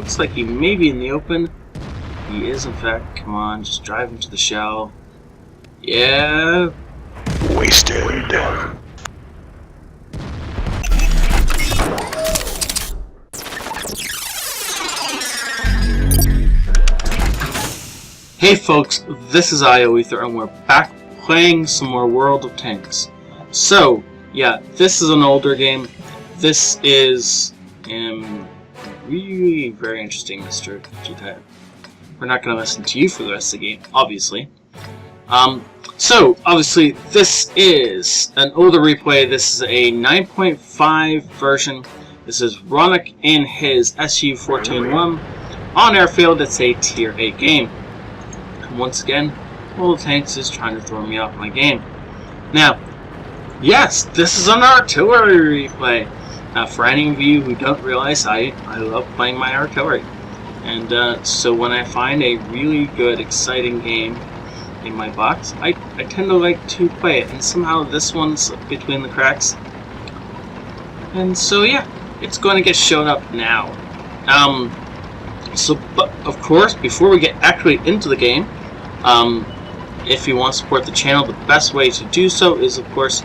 looks like he may be in the open. He is, in fact. Come on, just drive him to the shell. Yeah. Wasted. Hey folks, this is ioEther and we're back playing some more World of Tanks. So, yeah, this is an older game. This is really very interesting, Mr. Btw. We're not going to listen to you for the rest of the game, obviously. So, obviously, this is an older replay. This is a 9.5 version. This is Ronnok in his SU-14-1 on airfield. It's a Tier 8 game. And once again, World of Tanks is trying to throw me off my game. Now, yes, this is an artillery replay. For any of you who don't realize, I love playing my artillery. And so when I find a really good, exciting game in my box, I tend to like to play it. And somehow this one's between the cracks. And so yeah, it's going to get shown up now. But of course, before we get actually into the game, if you want to support the channel, the best way to do so is, of course,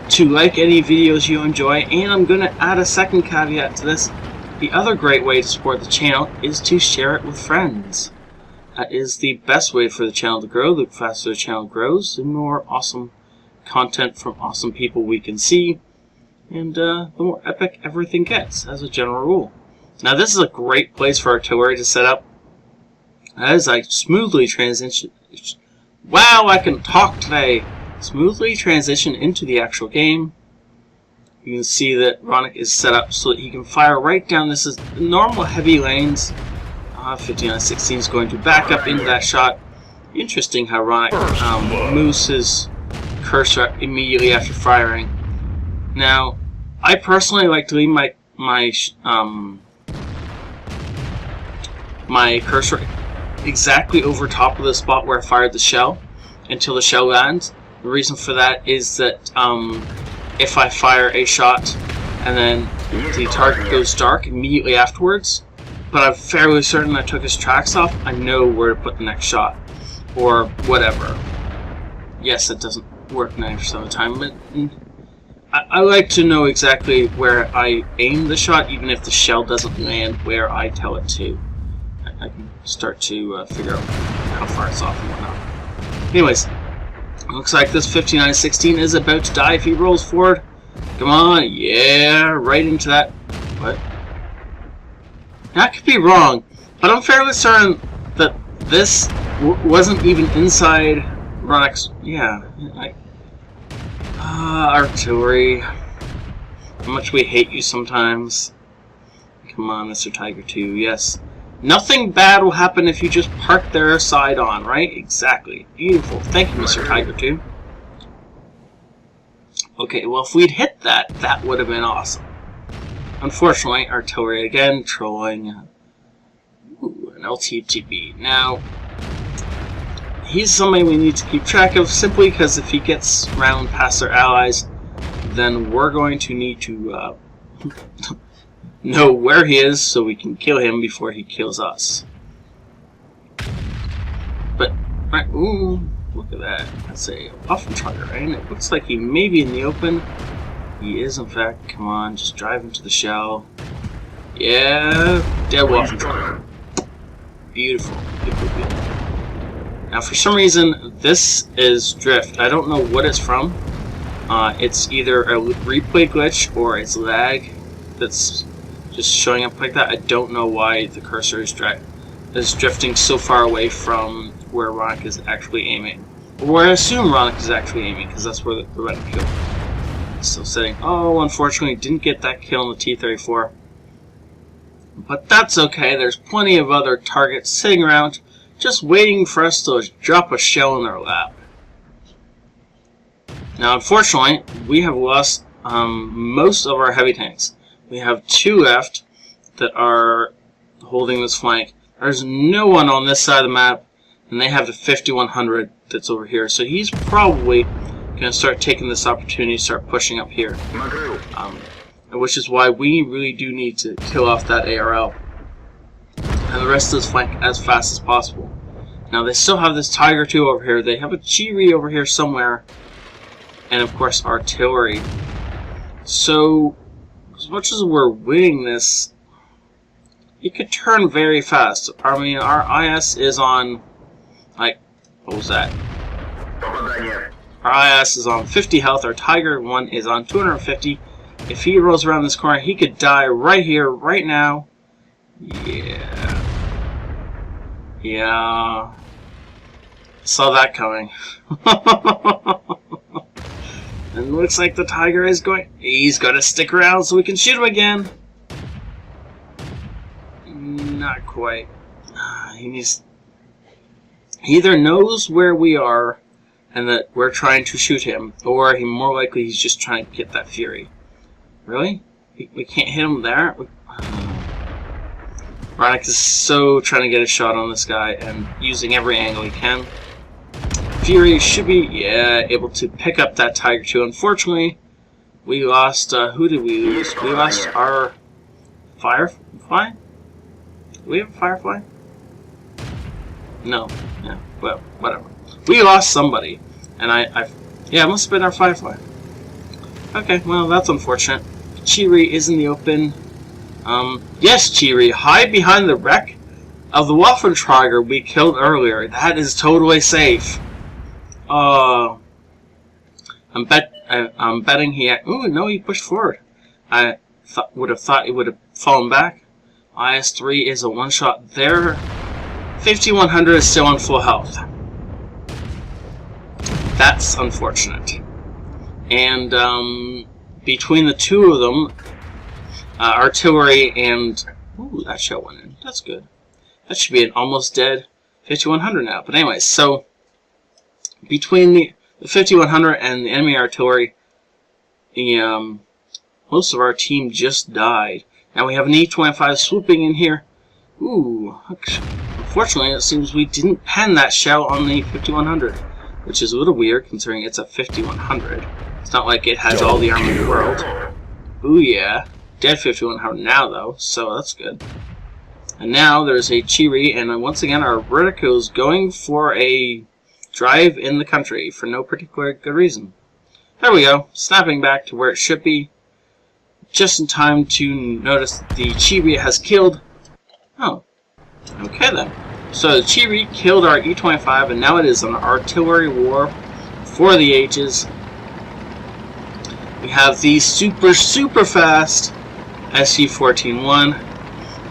to like any videos you enjoy, and I'm going to add a second caveat to this. The other great way to support the channel is to share it with friends. That is the best way for the channel to grow. The faster the channel grows, the more awesome content from awesome people we can see, and the more epic everything gets, as a general rule. Now this is a great place for artillery to set up. As I smoothly transition... Wow, I can talk today! Smoothly transition into the actual game. You can see that Ronnok is set up so that he can fire right down. This is normal heavy lanes. 15-16 is going to back up into that shot. Interesting how Ronnok moves his cursor immediately after firing. Now, I personally like to leave my cursor exactly over top of the spot where I fired the shell until the shell lands. The reason for that is that if I fire a shot and then the target goes dark immediately afterwards, but I'm fairly certain I took his tracks off, I know where to put the next shot, or whatever. Yes, it doesn't work 90% of the time, but I like to know exactly where I aim the shot, even if the shell doesn't land where I tell it to. I can start to figure out how far it's off and whatnot. Anyways, looks like this 59-16 is about to die if he rolls forward. Come on, yeah, right into that. What? I could be wrong, but I'm fairly certain that this wasn't even inside Ronnok's. Yeah, artillery. How much we hate you sometimes. Come on, Mr. Tiger 2, yes. Nothing bad will happen if you just park their side on, right? Exactly. Beautiful. Thank you, Mr. Tiger 2. Okay, well, if we'd hit that, that would have been awesome. Unfortunately, artillery again, trolling. Ooh, an LTTB. Now, he's somebody we need to keep track of, simply because if he gets round past their allies, then we're going to need to know where he is so we can kill him before he kills us. But, right, ooh, look at that. That's a Waffentrugger, and it looks like he may be in the open. He is, in fact. Come on, just drive him to the shell. Yeah, dead Waffentrugger. Beautiful. Beautiful, beautiful. Now, for some reason, this is drift. I don't know what it's from. It's either a replay glitch or it's lag that's just showing up like that. I don't know why the cursor is drifting so far away from where Ronnok is actually aiming. Or where I assume Ronnok is actually aiming, because that's where the red kill is still sitting. Oh, unfortunately, didn't get that kill on the T-34. But that's okay. There's plenty of other targets sitting around just waiting for us to drop a shell in their lap. Now, unfortunately, we have lost most of our heavy tanks. We have 2 left that are holding this flank. There's no one on this side of the map, and they have the 5100 that's over here. So he's probably going to start taking this opportunity to start pushing up here. Which is why we really do need to kill off that ARL. the rest of this flank as fast as possible. Now they still have this Tiger 2 over here. They have a Chiri over here somewhere. And of course artillery. So as much as we're winning this, it could turn very fast. I mean, our IS is on, like, what was that? Our IS is on 50 health. Our Tiger 1 is on 250. If he rolls around this corner, he could die right here, right now. Yeah. Yeah. Saw that coming. And looks like the Tiger is going... He's got to stick around so we can shoot him again. Not quite. He needs... He either knows where we are and that we're trying to shoot him, or he more likely he's just trying to get that Fury. Really? We can't hit him there? Ronnok is so trying to get a shot on this guy and using every angle he can. Fury should be, able to pick up that Tiger 2. Unfortunately, we lost, who did we lose? We lost our Firefly? Do we have a Firefly? No. Yeah, well, whatever. We lost somebody. And yeah, it must have been our Firefly. Okay, well, that's unfortunate. Chiri is in the open. Yes, Chiri, hide behind the wreck of the Waffentrager we killed earlier. That is totally safe. I'm betting he... Ooh, no, he pushed forward. I would have thought he would have fallen back. IS-3 is a one-shot there. 5100 is still on full health. That's unfortunate. And between the two of them, artillery and... Ooh, that shell went in. That's good. That should be an almost dead 5100 now. But anyways, so between the 5100 and the enemy artillery, the most of our team just died. Now we have an E-25 swooping in here. Ooh, unfortunately it seems we didn't pen that shell on the 5100, which is a little weird considering it's a 5100. It's not like it has all the armor in the world. Ooh yeah, dead 5100 now though, so that's good. And now there's a Chiri, and once again our Vertigo is going for a drive in the country for no particular good reason. There we go, snapping back to where it should be, just in time to notice that the Chiri has killed. Oh, okay then. So the Chiri killed our E-25, and now it is an artillery war for the ages. We have the super fast SU-14-1.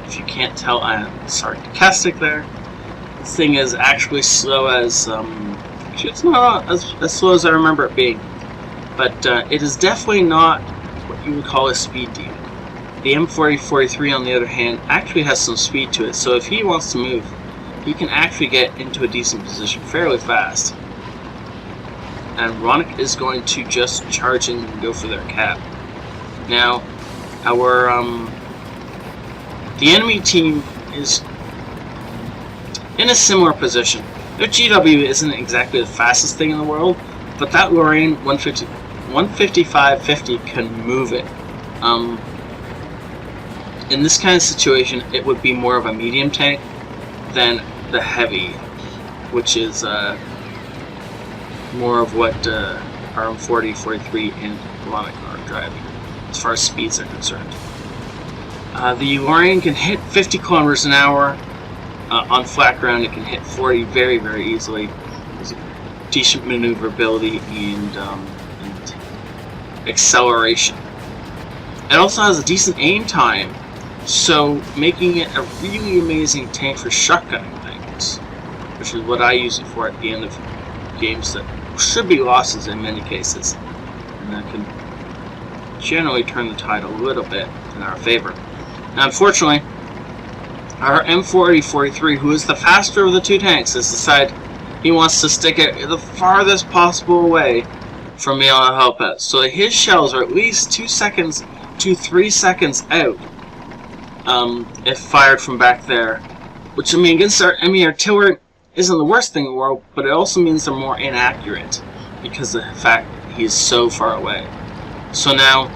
If you can't tell, I'm sarcastic there. This thing is actually slow as, actually it's not as slow as I remember it being. But it is definitely not what you would call a speed demon. The M4043 on the other hand actually has some speed to it, so if he wants to move, he can actually get into a decent position fairly fast. And Ronnok is going to just charge in and go for their cap. Now, our the enemy team is in a similar position. Their GW isn't exactly the fastest thing in the world, but that Lorraine 155-50 can move it. In this kind of situation, it would be more of a medium tank than the heavy, which is more of what our M40, 43, and Ronnok are driving, as far as speeds are concerned. The Lorraine can hit 50 kilometers an hour. On flat ground, it can hit 40 very, very easily. There's a decent maneuverability and acceleration. It also has a decent aim time, so making it a really amazing tank for shotgunning things, which is what I use it for at the end of games that should be losses in many cases, and that can generally turn the tide a little bit in our favor. Now, unfortunately, our M4043, who is the faster of the two tanks, has decided he wants to stick it the farthest possible away from being able to help out. So his shells are at least 2 seconds to 3 seconds out if fired from back there. Which, I mean, against our enemy artillery isn't the worst thing in the world, but it also means they're more inaccurate because of the fact he is so far away. So now,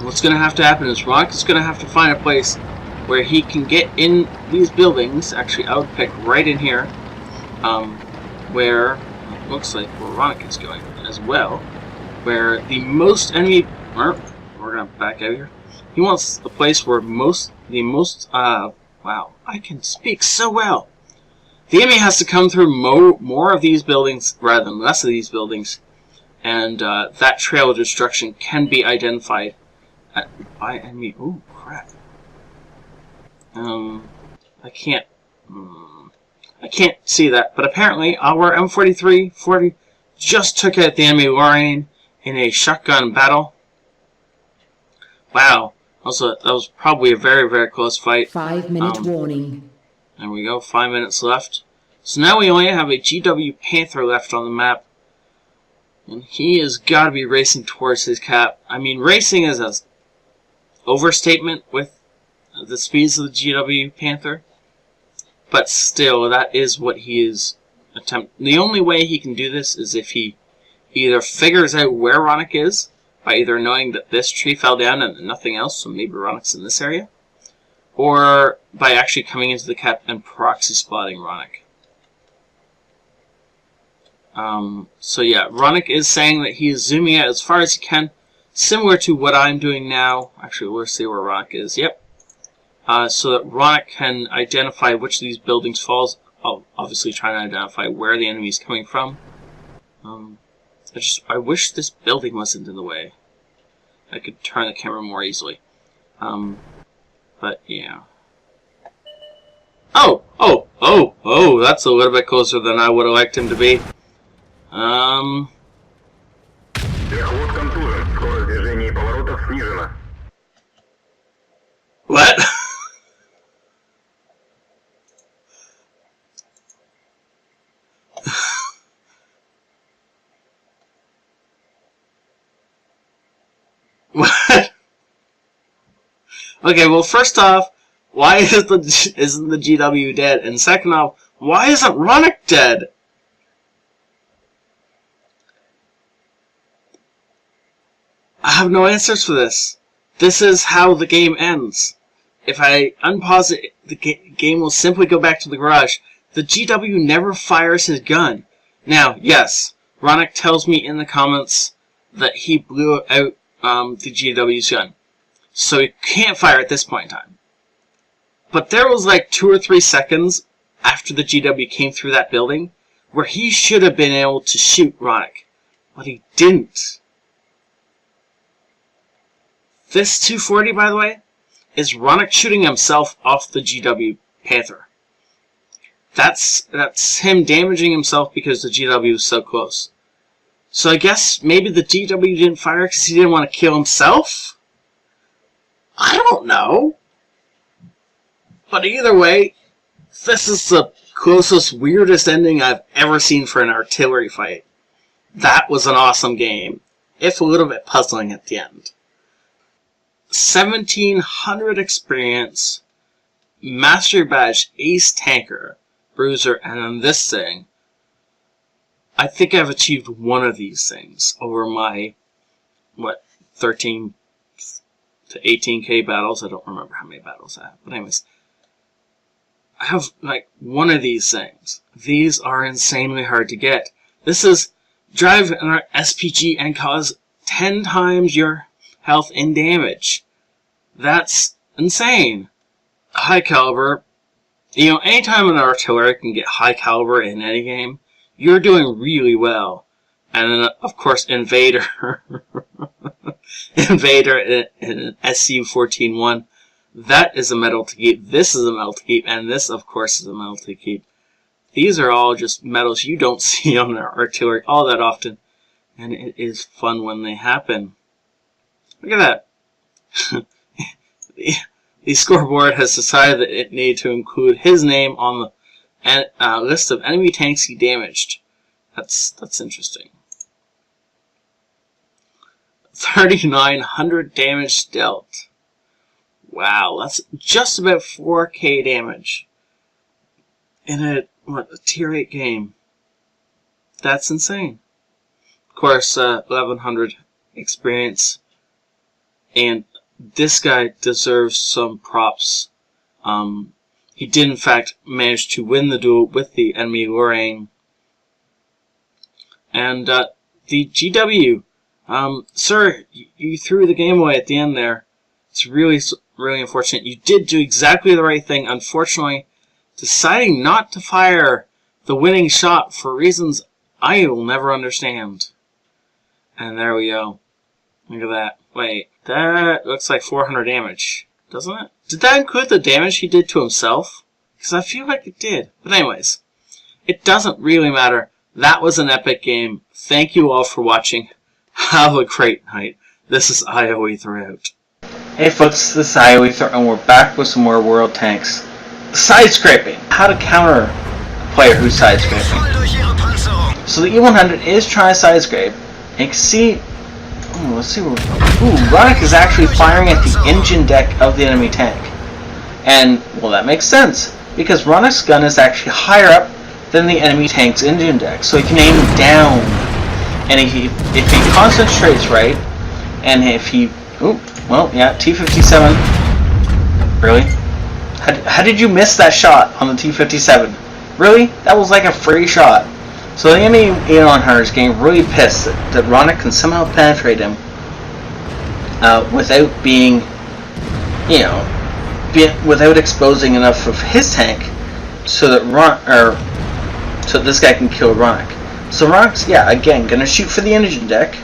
what's going to have to happen is Ronnok is going to have to find a place where he can get in these buildings. Actually, I would pick right in here, where it looks like where Ronnok is going as well, where the most enemy. We're gonna back out here. He wants the place where wow, I can speak so well. The enemy has to come through more of these buildings rather than less of these buildings, and that trail of destruction can be identified by enemy. Oh crap! I can't see that, but apparently our M43-40 just took out the enemy Lorraine in a shotgun battle. Wow, that was probably a very, very close fight. 5-minute warning. There we go, 5 minutes left. So now we only have a GW Panther left on the map. And he has got to be racing towards his cap. I mean, racing is an overstatement with the speeds of the GW Panther. But still, that is what he is attempting. The only way he can do this is if he either figures out where Ronnok is, by either knowing that this tree fell down and nothing else, so maybe Ronnok's in this area, or by actually coming into the cap and proxy spotting Ronnok. So yeah, Ronnok is saying that he is zooming out as far as he can, similar to what I'm doing now. Actually, we'll see where Ronnok is. Yep. So that Ronnok can identify which of these buildings falls. Obviously trying to identify where the enemy is coming from. I wish this building wasn't in the way. I could turn the camera more easily. But yeah. Oh, that's a little bit closer than I would have liked him to be. What? What? Okay, well, first off, why isn't the GW dead? And second off, why isn't Ronnok dead? I have no answers for this. This is how the game ends. If I unpause it, the game will simply go back to the garage. The GW never fires his gun. Now, yes, Ronnok tells me in the comments that he blew out the GW's gun. So he can't fire at this point in time. But there was like 2 or 3 seconds after the GW came through that building where he should have been able to shoot Ronnok. But he didn't. This 240, by the way, is Ronnok shooting himself off the GW Panther. That's him damaging himself because the GW was so close. So I guess maybe the GW didn't fire because he didn't want to kill himself? I don't know. But either way, this is the closest, weirdest ending I've ever seen for an artillery fight. That was an awesome game, if a little bit puzzling at the end. 1700 experience, Master Badge, Ace Tanker, Bruiser, and then this thing. I think I've achieved one of these things over my, 13 to 18k battles. I don't remember how many battles I have. But anyways, I have, one of these things. These are insanely hard to get. This is drive an SPG and cause 10 times your health and damage. That's insane. High caliber. You know, anytime an artillery can get high caliber in any game, you're doing really well. And then, of course, Invader. Invader in SU-14-1. That is a medal to keep. This is a medal to keep. And this, of course, is a medal to keep. These are all just medals you don't see on artillery all that often. And it is fun when they happen. Look at that. The scoreboard has decided that it needed to include his name on the list of enemy tanks he damaged. That's interesting. 3,900 damage dealt. Wow, that's just about 4k damage in a tier 8 game. That's insane. Of course, 1,100 experience, and this guy deserves some props He did, in fact, manage to win the duel with the enemy Lorraine. And the GW, sir, you threw the game away at the end there. It's really, really unfortunate. You did do exactly the right thing. Unfortunately, deciding not to fire the winning shot for reasons I will never understand. And there we go. Look at that. Wait, that looks like 400 damage, doesn't it? Did that include the damage he did to himself? Because I feel like it did. But anyways, it doesn't really matter. That was an epic game. Thank you all for watching. Have a great night. This is ioEther out. Hey folks, this is ioEther, and we're back with some more world tanks. Side scraping. How to counter a player who's side scraping. So the E-100 is trying to side scrape. And you can see. Let's see where. Ronnok is actually firing at the engine deck of the enemy tank. And, well, that makes sense, because Ronnok's gun is actually higher up than the enemy tank's engine deck, so he can aim down. And if he concentrates right, and if he. Well, yeah, T-57. Really? How did you miss that shot on the T-57? Really? That was like a free shot. So the enemy E-100 is getting really pissed that Ronnok can somehow penetrate him without being, without exposing enough of his tank so that this guy can kill Ronnok. So Ronnok's, again, gonna shoot for the engine deck,